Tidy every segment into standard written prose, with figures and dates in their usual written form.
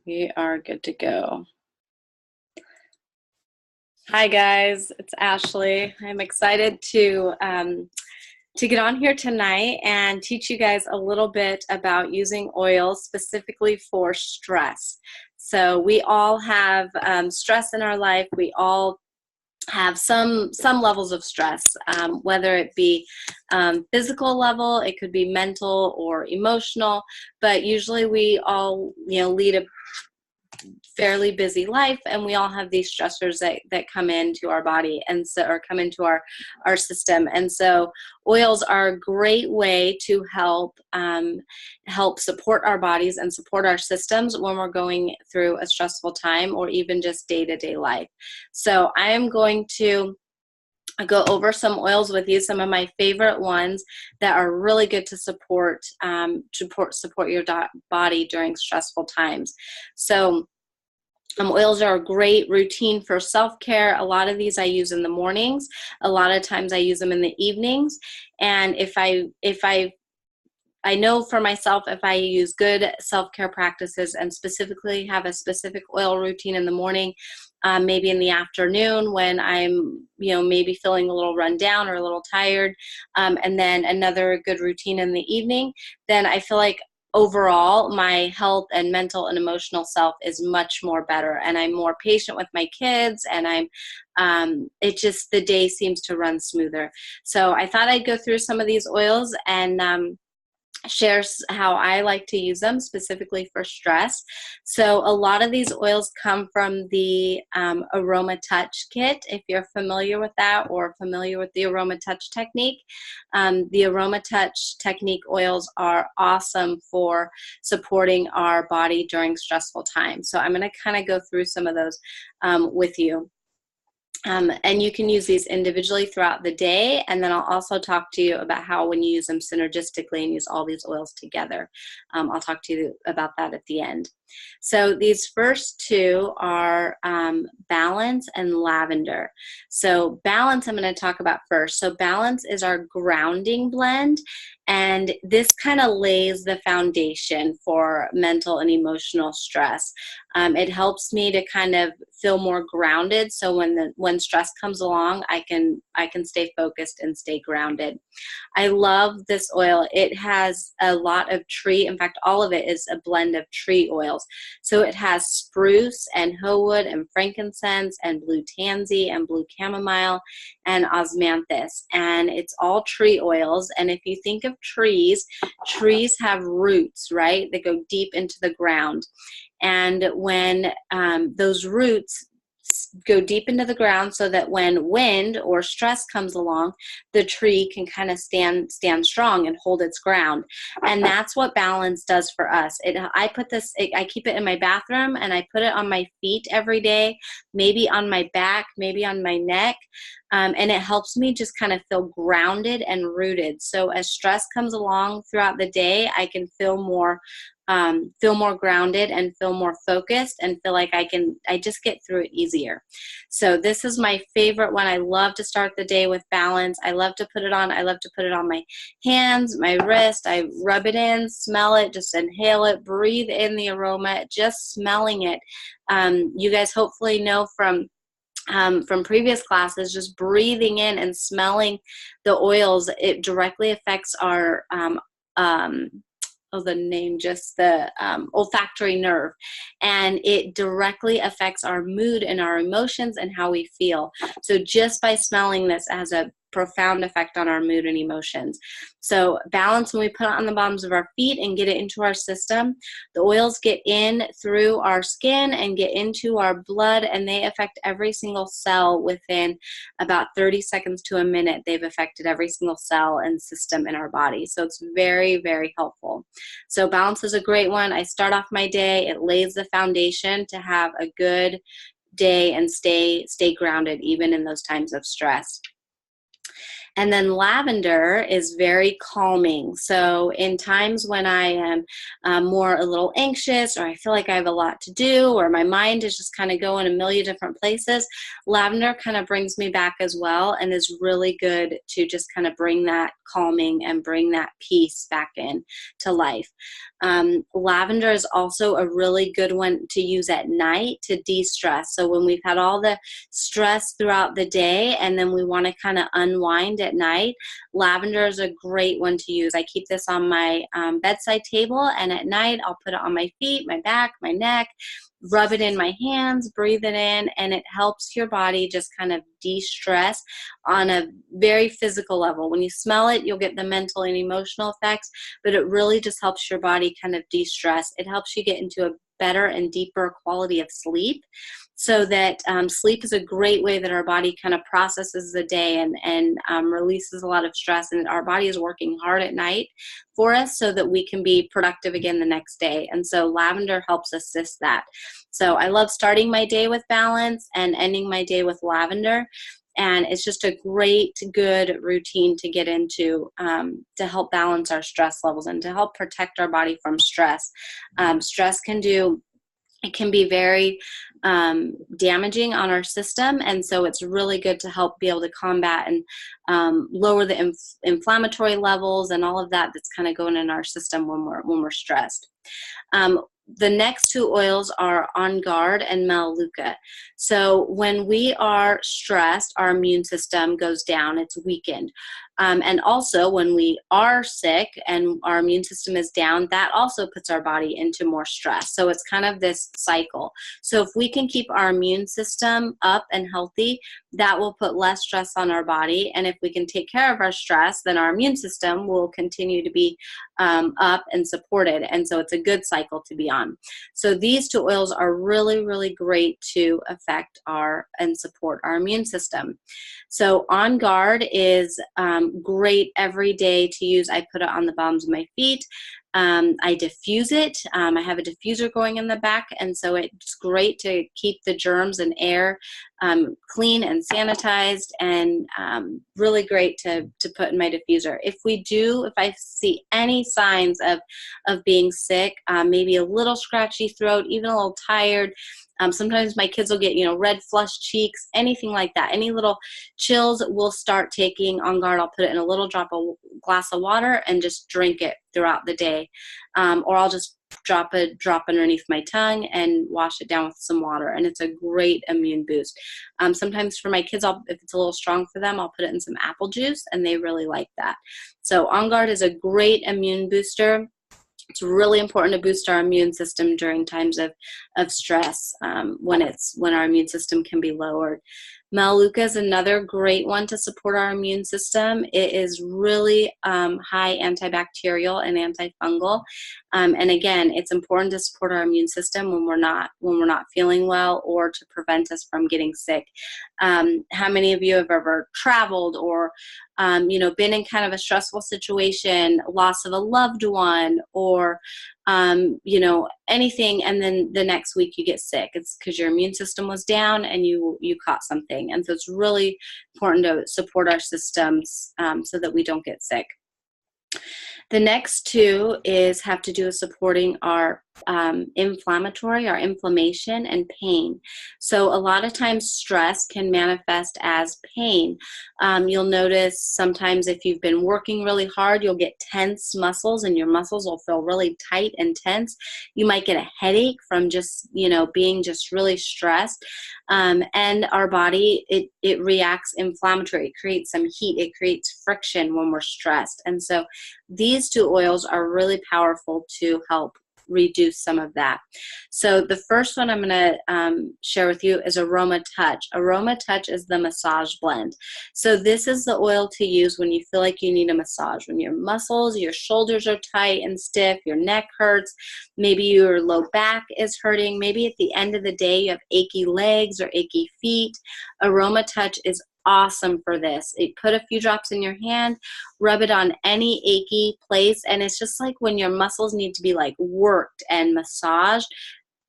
We are good to go. Hi guys, it's Ashley. I'm excited to get on here tonight and teach you guys a little bit about using oils specifically for stress. So we all have stress in our life. We all have some levels of stress, whether it be physical level, it could be mental or emotional, but usually we all lead a fairly busy life, and we all have these stressors that come into our body and so or come into our system. And so oils are a great way to help support our bodies and support our systems when we're going through a stressful time or even just day-to-day life. So I am going to go over some oils with you, some of my favorite ones that are really good to support your body during stressful times. So oils are a great routine for self-care. A lot of these I use in the mornings. A lot of times I use them in the evenings. And if I know for myself, if I use good self-care practices and specifically have a specific oil routine in the morning, maybe in the afternoon when I'm, maybe feeling a little run down or a little tired, and then another good routine in the evening, then I feel like overall my health and mental and emotional self is much more better, and I'm more patient with my kids, and the day seems to run smoother. So I thought I'd go through some of these oils and share how I like to use them specifically for stress. So a lot of these oils come from the AromaTouch Kit, if you're familiar with that or familiar with the AromaTouch technique. The AromaTouch technique oils are awesome for supporting our body during stressful times. So I'm going to kind of go through some of those with you. And you can use these individually throughout the day, and then I'll also talk to you about how when you use them synergistically and use all these oils together. I'll talk to you about that at the end. So these first two are Balance and Lavender. So Balance I'm going to talk about first. So Balance is our grounding blend, and this kind of lays the foundation for mental and emotional stress. It helps me to kind of feel more grounded, so when stress comes along, I can stay focused and stay grounded. I love this oil. It has a lot of tree. In fact, all of it is a blend of tree oils. So it has spruce and hoewood and frankincense and blue tansy and blue chamomile and osmanthus, and it's all tree oils. And if you think of trees have roots, right? They go deep into the ground. And when those roots go deep into the ground, so that when wind or stress comes along, the tree can kind of stand strong and hold its ground. And that's what Balance does for us. I keep it in my bathroom, and I put it on my feet every day, maybe on my back, maybe on my neck. And it helps me just kind of feel grounded and rooted. So as stress comes along throughout the day, I can feel more grounded and feel more focused and feel like I just get through it easier. So this is my favorite one. I love to start the day with Balance. I love to put it on. I love to put it on my hands, my wrist. I rub it in, smell it, just inhale it, breathe in the aroma, just smelling it. You guys hopefully know from previous classes, just breathing in and smelling the oils, it directly affects our olfactory nerve, and it directly affects our mood and our emotions and how we feel. So just by smelling this has a profound effect on our mood and emotions. So Balance, when we put it on the bottoms of our feet and get it into our system, the oils get in through our skin and get into our blood, and they affect every single cell within about 30 seconds to a minute. They've affected every single cell and system in our body. So it's very, very helpful. So Balance is a great one. I start off my day. It lays the foundation to have a good day and stay grounded even in those times of stress. And then Lavender is very calming. So in times when I am more a little anxious, or I feel like I have a lot to do, or my mind is just kind of going a million different places, Lavender kind of brings me back as well, and is really good to just kind of bring that calming and bring that peace back in to life. Lavender is also a really good one to use at night to de-stress. So when we've had all the stress throughout the day and then we want to kind of unwind at night, lavender is a great one to use. I keep this on my bedside table, and at night I'll put it on my feet, my back, my neck, rub it in my hands, breathe it in, and it helps your body just kind of de-stress on a very physical level. When you smell it, you'll get the mental and emotional effects, but it really just helps your body kind of de-stress. It helps you get into a better and deeper quality of sleep, so that sleep is a great way that our body kind of processes the day and releases a lot of stress, and our body is working hard at night for us so that we can be productive again the next day. And so lavender helps assist that. So I love starting my day with balance and ending my day with lavender. And it's just a great, good routine to get into to help balance our stress levels and to help protect our body from stress. Stress can be very damaging on our system, and so it's really good to help be able to combat and lower the inflammatory levels and all of that that's kind of going in our system when we're stressed. The next two oils are On Guard and Melaleuca. So when we are stressed, our immune system goes down, it's weakened. And also when we are sick and our immune system is down, that also puts our body into more stress. So it's kind of this cycle. So if we can keep our immune system up and healthy, that will put less stress on our body. And if we can take care of our stress, then our immune system will continue to be up and supported. And so it's a good cycle to be on. So these two oils are really, really great to affect and support our immune system. So On Guard is great every day to use. I put it on the bottoms of my feet. I diffuse it. I have a diffuser going in the back, and so it's great to keep the germs and air clean and sanitized, and really great to put in my diffuser. If I see any signs of being sick, maybe a little scratchy throat, even a little tired, sometimes my kids will get, red flushed cheeks, anything like that. Any little chills, we'll start taking On Guard. I'll put it in a little glass of water and just drink it throughout the day. Or I'll just drop underneath my tongue and wash it down with some water. And it's a great immune boost. Sometimes for my kids, if it's a little strong for them, I'll put it in some apple juice, and they really like that. So On Guard is a great immune booster. It's really important to boost our immune system during times of stress, when our immune system can be lowered. Melaleuca is another great one to support our immune system. It is really high antibacterial and antifungal. And again, it's important to support our immune system when we're not feeling well, or to prevent us from getting sick. How many of you have ever traveled or been in kind of a stressful situation, loss of a loved one, or anything, and then the next week you get sick? It's because your immune system was down and you caught something. And so it's really important to support our systems so that we don't get sick. The next two have to do with supporting our inflammation and pain. So a lot of times stress can manifest as pain. You'll notice sometimes if you've been working really hard, you'll get tense muscles, and your muscles will feel really tight and tense. You might get a headache from just, being just really stressed. And our body, it reacts inflammatory. It creates some heat. It creates friction when we're stressed. And so these two oils are really powerful to help reduce some of that. So the first one I'm going to share with you is AromaTouch. AromaTouch is the massage blend. So this is the oil to use when you feel like you need a massage, when your muscles, your shoulders are tight and stiff, your neck hurts, maybe your low back is hurting, maybe at the end of the day you have achy legs or achy feet. AromaTouch is awesome for this. You put a few drops in your hand, rub it on any achy place, and it's just like when your muscles need to be like worked and massaged,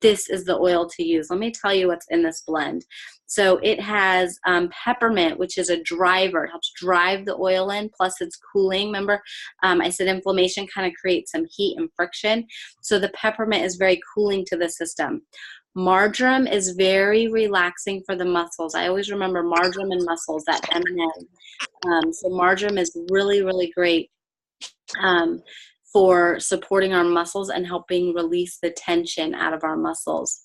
this is the oil to use. Let me tell you what's in this blend. So it has peppermint, which is a driver. It helps drive the oil in, plus it's cooling. Remember, I said inflammation kind of creates some heat and friction. So the peppermint is very cooling to the system. Marjoram is very relaxing for the muscles. I always remember marjoram and muscles, that M&M. So marjoram is really, really great for supporting our muscles and helping release the tension out of our muscles.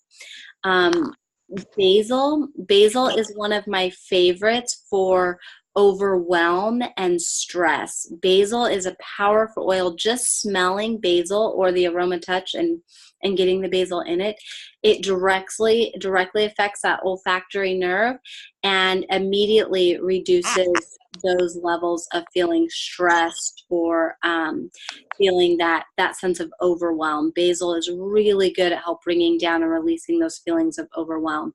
Basil is one of my favorites for overwhelm and stress. Basil is a powerful oil. Just smelling basil or the AromaTouch and getting the basil in it, it directly affects that olfactory nerve and immediately reduces those levels of feeling stressed or feeling that sense of overwhelm. Basil is really good at help bringing down and releasing those feelings of overwhelm.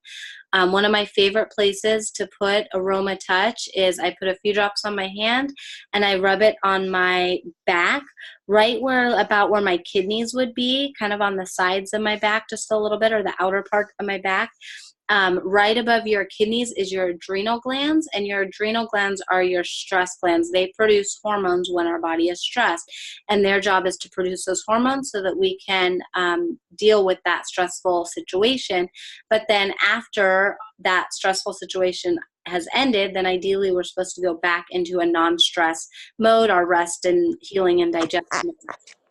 One of my favorite places to put AromaTouch is I put a few drops on my hand and I rub it on my back, right about where my kidneys would be, kind of on the sides of my back just a little bit, or the outer part of my back. Right above your kidneys is your adrenal glands, and your adrenal glands are your stress glands. They produce hormones when our body is stressed, and their job is to produce those hormones so that we can deal with that stressful situation. But then after that stressful situation has ended, then ideally we're supposed to go back into a non-stress mode, our rest and healing and digestion.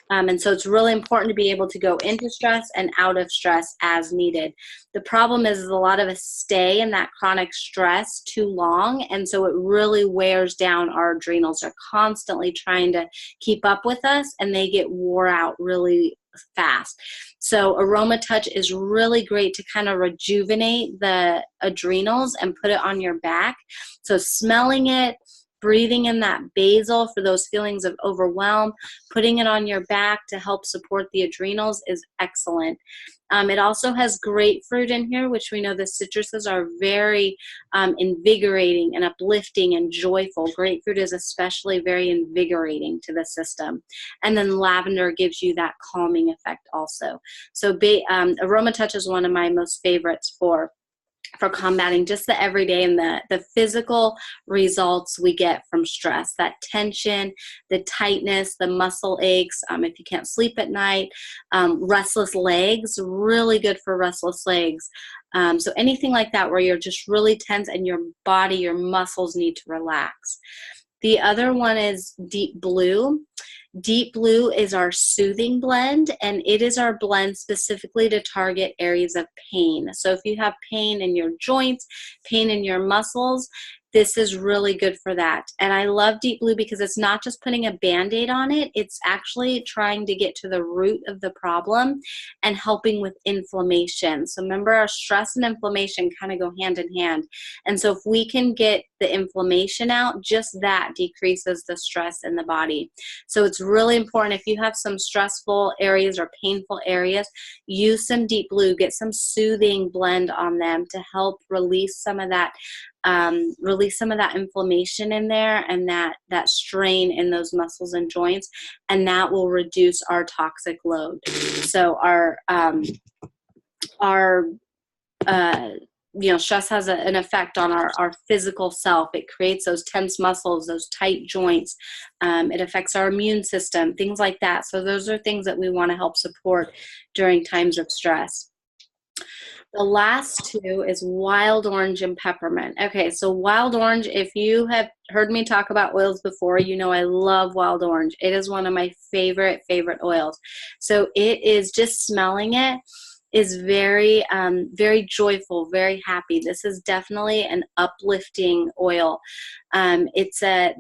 And so it's really important to be able to go into stress and out of stress as needed. The problem is a lot of us stay in that chronic stress too long, and so it really wears down our adrenals. They're constantly trying to keep up with us, and they get wore out really fast. So AromaTouch is really great to kind of rejuvenate the adrenals and put it on your back. So smelling it, breathing in that basil for those feelings of overwhelm, putting it on your back to help support the adrenals is excellent. It also has grapefruit in here, which we know the citruses are very invigorating and uplifting and joyful. Grapefruit is especially very invigorating to the system. And then lavender gives you that calming effect also. So AromaTouch is one of my most favorites for combating just the everyday and the physical results we get from stress, that tension, the tightness, the muscle aches, if you can't sleep at night, restless legs, really good for restless legs. So anything like that where you're just really tense and your body, your muscles need to relax. The other one is Deep Blue. Deep Blue is our soothing blend, and it is our blend specifically to target areas of pain. So if you have pain in your joints, pain in your muscles, this is really good for that. And I love Deep Blue because it's not just putting a Band-Aid on it, it's actually trying to get to the root of the problem and helping with inflammation. So remember, our stress and inflammation kind of go hand in hand. And so if we can get the inflammation out, just that decreases the stress in the body. So it's really important, if you have some stressful areas or painful areas, use some Deep Blue, get some soothing blend on them to help release some of that inflammation in there and that strain in those muscles and joints, and that will reduce our toxic load. So our stress has an effect on our physical self. It creates those tense muscles, those tight joints. It affects our immune system, things like that. So those are things that we want to help support during times of stress. The last two is wild orange and peppermint. Okay, so wild orange, if you have heard me talk about oils before, you know I love wild orange. It is one of my favorite oils. So it is, just smelling it is very, very joyful, very happy. This is definitely an uplifting oil. The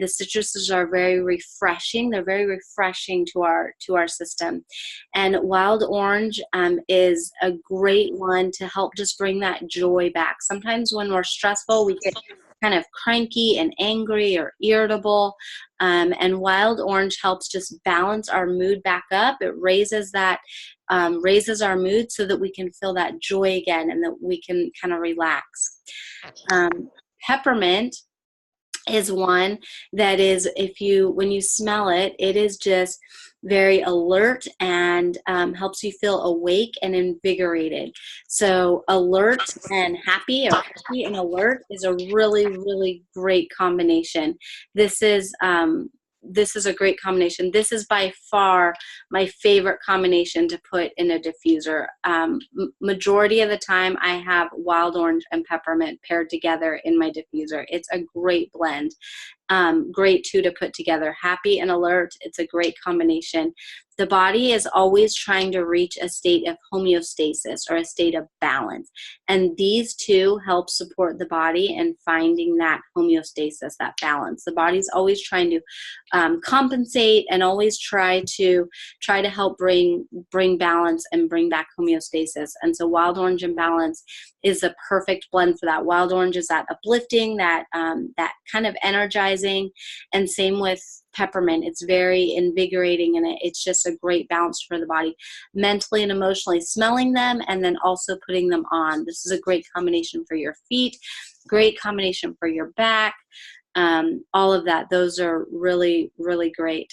citruses are very refreshing. They're very refreshing to our system. And wild orange is a great one to help just bring that joy back. Sometimes when we're stressful, we get kind of cranky and angry or irritable. And wild orange helps just balance our mood back up. It raises our mood so that we can feel that joy again and that we can kind of relax. Peppermint is one that is, when you smell it, it is just very alert and helps you feel awake and invigorated. So alert and happy, or happy and alert, is a really, really great combination. This is a great combination. This is by far my favorite combination to put in a diffuser. Majority of the time I have wild orange and peppermint paired together in my diffuser. It's a great blend. Great too to put together. Happy and alert, it's a great combination. The body is always trying to reach a state of homeostasis or a state of balance. And these two help support the body in finding that homeostasis, that balance. The body's always trying to compensate and always try to help bring balance and bring back homeostasis. And so wild orange and balance is a perfect blend for that. Wild orange is that uplifting, that kind of energizing, and same with peppermint. It's very invigorating, and it's just a great balance for the body, mentally and emotionally, smelling them and then also putting them on. This is a great combination for your feet, great combination for your back, all of that. Those are really, really great.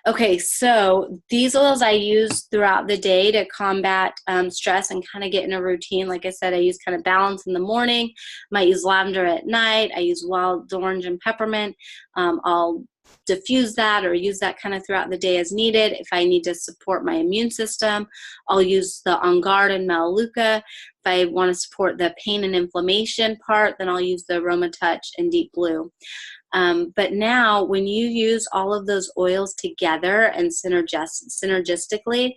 Okay, so these oils I use throughout the day to combat stress and kind of get in a routine. Like I said, I use kind of balance in the morning, might use lavender at night, I use wild orange and peppermint. I'll diffuse that or use that kind of throughout the day as needed. If I need to support my immune system, I'll use the On Guard and Melaleuca. If I want to support the pain and inflammation part, then I'll use the AromaTouch and Deep Blue. But now when you use all of those oils together and synergistically,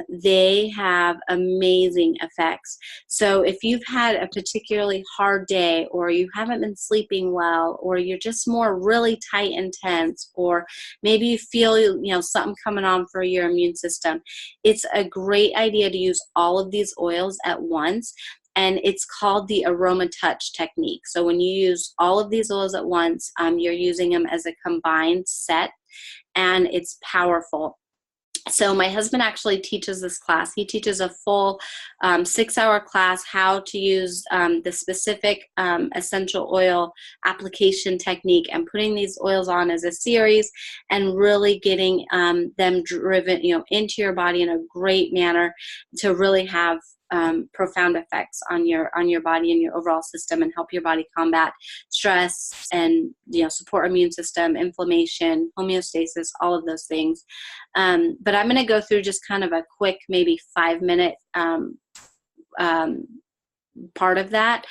they have amazing effects. So if you've had a particularly hard day, or you haven't been sleeping well, or you're just more really tight and tense, or maybe you feel something coming on for your immune system, it's a great idea to use all of these oils at once. And it's called the AromaTouch technique. So when you use all of these oils at once, you're using them as a combined set, and it's powerful. So my husband actually teaches this class. He teaches a full 6-hour class how to use the specific essential oil application technique and putting these oils on as a series and really getting them driven into your body in a great manner to really have profound effects on your body and your overall system, and help your body combat stress and support immune system, inflammation, homeostasis, all of those things. But I'm going to go through just kind of a quick, maybe 5-minute part of that.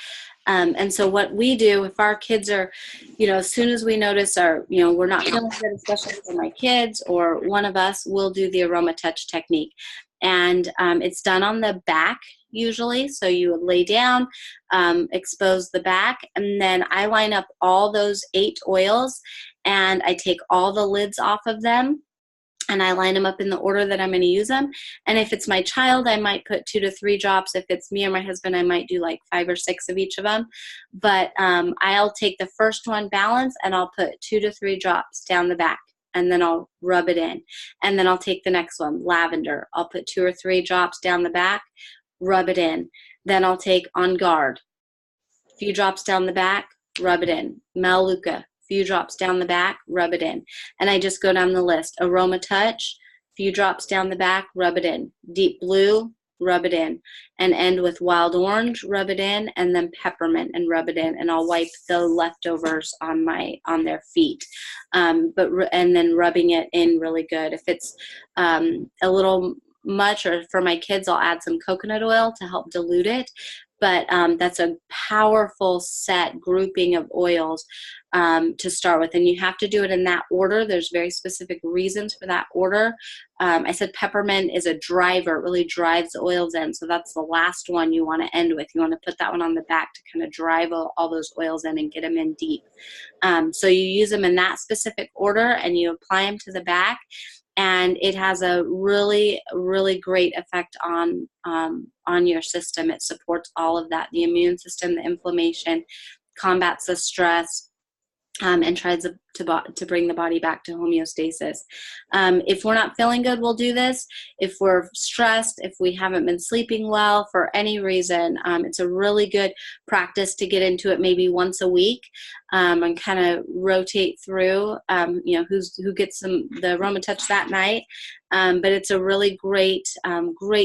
And so what we do if our kids are, as soon as we notice we're not feeling good, especially for my kids or one of us, we'll do the AromaTouch technique. And it's done on the back usually. So you would lay down, expose the back, and then I line up all those 8 oils and I take all the lids off of them and I line them up in the order that I'm going to use them. And if it's my child, I might put 2 to 3 drops. If it's me or my husband, I might do like 5 or 6 of each of them. But I'll take the first one, balance, and I'll put 2 to 3 drops down the back. And then I'll rub it in. And then I'll take the next one, lavender. I'll put 2 or 3 drops down the back, rub it in. Then I'll take On Guard, a few drops down the back, rub it in. Melaleuca, a few drops down the back, rub it in. And I just go down the list. AromaTouch, a few drops down the back, rub it in. Deep Blue, rub it in, and end with wild orange, rub it in, and then peppermint and rub it in, and I'll wipe the leftovers on their feet. And then rubbing it in really good. If it's a little much, or for my kids, I'll add some coconut oil to help dilute it. But that's a powerful set grouping of oils to start with. And you have to do it in that order. There's very specific reasons for that order. I said peppermint is a driver. It really drives the oils in. So that's the last one you want to end with. You want to put that one on the back to kind of drive all those oils in and get them in deep. So you use them in that specific order and you apply them to the back. And it has a really, really great effect on your system. It supports all of that, the immune system, the inflammation, combats the stress, and tries to bring the body back to homeostasis. If we're not feeling good, we'll do this. If we're stressed, if we haven't been sleeping well for any reason, it's a really good practice to get into it maybe once a week, and kind of rotate through, who gets the AromaTouch that night. But it's a really great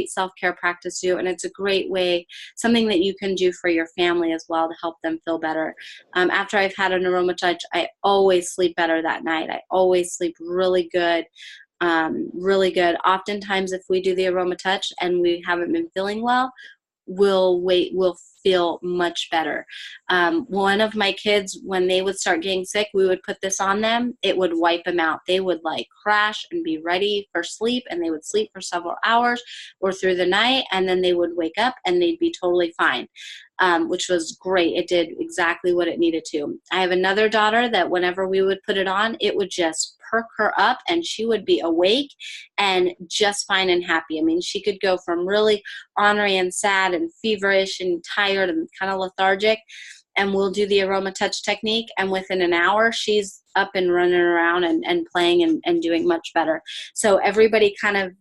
self-care practice too, and it's a great way, something that you can do for your family as well to help them feel better. After I've had an AromaTouch, I always sleep better that night. I always sleep really good, really good. Oftentimes, if we do the AromaTouch and we haven't been feeling well, will feel much better. One of my kids, when they would start getting sick, we would put this on them. It would wipe them out. They would like crash and be ready for sleep, and they would sleep for several hours or through the night, and then they would wake up and they'd be totally fine. Which was great. It did exactly what it needed to. I have another daughter that whenever we would put it on, it would just perk her up and she would be awake and just fine and happy. I mean, she could go from really ornery and sad and feverish and tired and kind of lethargic, and we'll do the AromaTouch technique, and within an hour she's up and running around and playing and doing much better. So everybody kind of,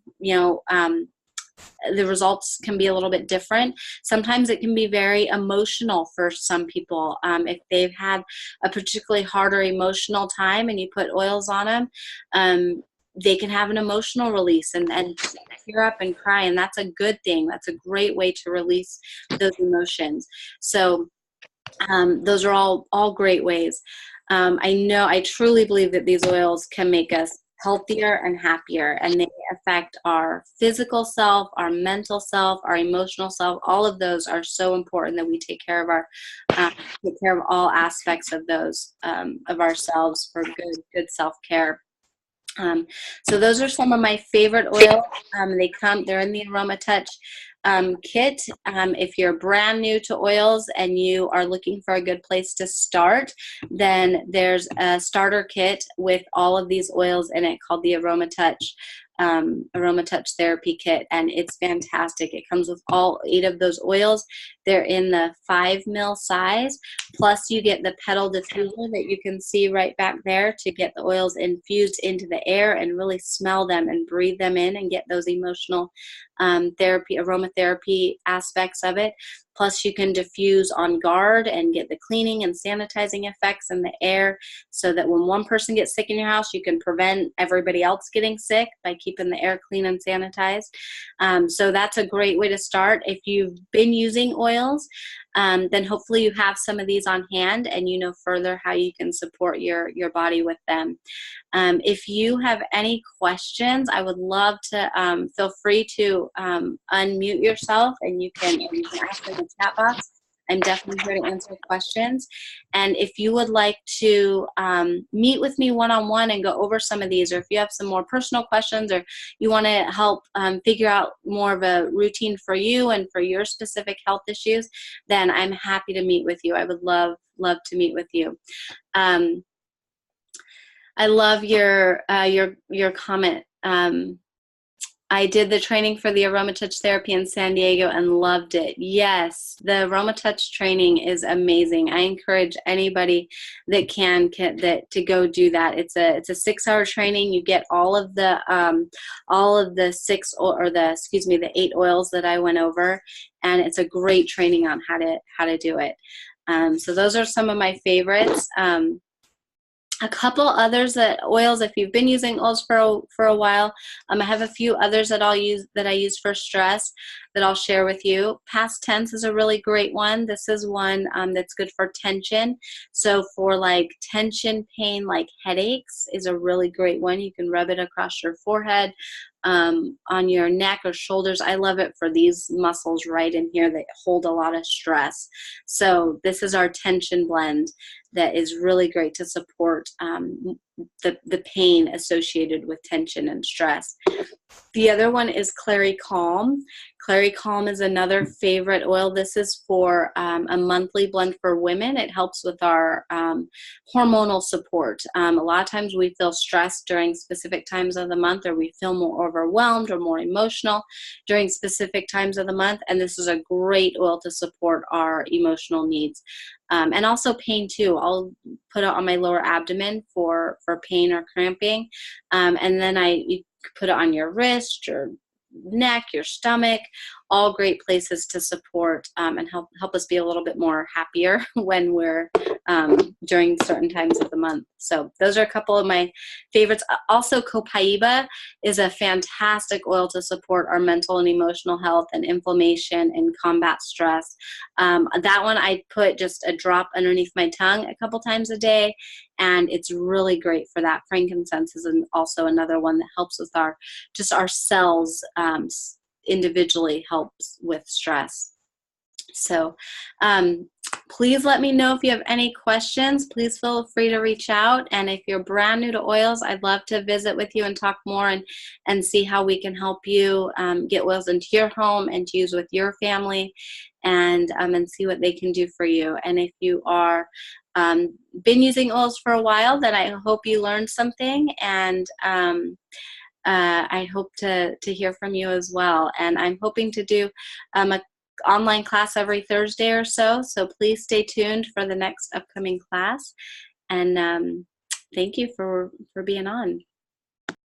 the results can be a little bit different. Sometimes it can be very emotional for some people. If they've had a particularly hard or emotional time and you put oils on them, they can have an emotional release and tear up and cry, and that's a good thing. That's a great way to release those emotions. So those are all great ways. I truly believe that these oils can make us healthier and happier, and they affect our physical self, our mental self, our emotional self. All of those are so important that we take care of all aspects of those of ourselves for good self-care. So those are some of my favorite oils. They're in the AromaTouch kit. If you're brand new to oils and you are looking for a good place to start, then there's a starter kit with all of these oils in it called the AromaTouch Therapy Kit, and it's fantastic. It comes with all 8 of those oils. They're in the 5 ml size, plus you get the Petal diffuser that you can see right back there to get the oils infused into the air and really smell them and breathe them in and get those emotional aromatherapy aspects of it. Plus you can diffuse on guard and get the cleaning and sanitizing effects in the air, so that when one person gets sick in your house, you can prevent everybody else getting sick by keeping the air clean and sanitized. So that's a great way to start. If you've been using oils, then hopefully you have some of these on hand and you know further how you can support your body with them. If you have any questions, I would love to feel free to unmute yourself, and you can ask in the chat box. I'm definitely here to answer questions. And if you would like to meet with me one-on-one and go over some of these, or if you have some more personal questions, or you want to help figure out more of a routine for you and for your specific health issues, then I'm happy to meet with you. I would love to meet with you. I love your comment. I did the training for the AromaTouch therapy in San Diego and loved it. Yes, the AromaTouch training is amazing. I encourage anybody that can to go do that. It's a 6-hour training. You get all of the 8 oils that I went over, and it's a great training on how to do it. So those are some of my favorites. A couple others oils, if you've been using oils for a while, I have a few others that I use for stress that I'll share with you. Past tense is a really great one. This is one that's good for tension. So for like tension pain, like headaches, is a really great one. You can rub it across your forehead, on your neck or shoulders. I love it for these muscles right in here that hold a lot of stress. So this is our tension blend that is really great to support the pain associated with tension and stress. The other one is Clary Calm. Clary Calm is another favorite oil. This is for a monthly blend for women. It helps with our hormonal support. A lot of times we feel stressed during specific times of the month, or we feel more overwhelmed or more emotional during specific times of the month, and this is a great oil to support our emotional needs. And also pain too. I'll put it on my lower abdomen for pain or cramping, and then you put it on your wrist, your neck, your stomach, all great places to support and help us be a little bit more happier when we're during certain times of the month. So those are a couple of my favorites. Also, copaiba is a fantastic oil to support our mental and emotional health and inflammation and combat stress. That one I put just a drop underneath my tongue a couple times a day, and it's really great for that. Frankincense is also another one that helps with our cells individually, helps with stress. So please let me know if you have any questions. Please feel free to reach out. And if you're brand new to oils, I'd love to visit with you and talk more and see how we can help you get oils into your home and to use with your family, and see what they can do for you. And if you are been using oils for a while, then I hope you learned something, and I hope to hear from you as well. And I'm hoping to do a online class every Thursday or so. So please stay tuned for the next upcoming class. And thank you for being on.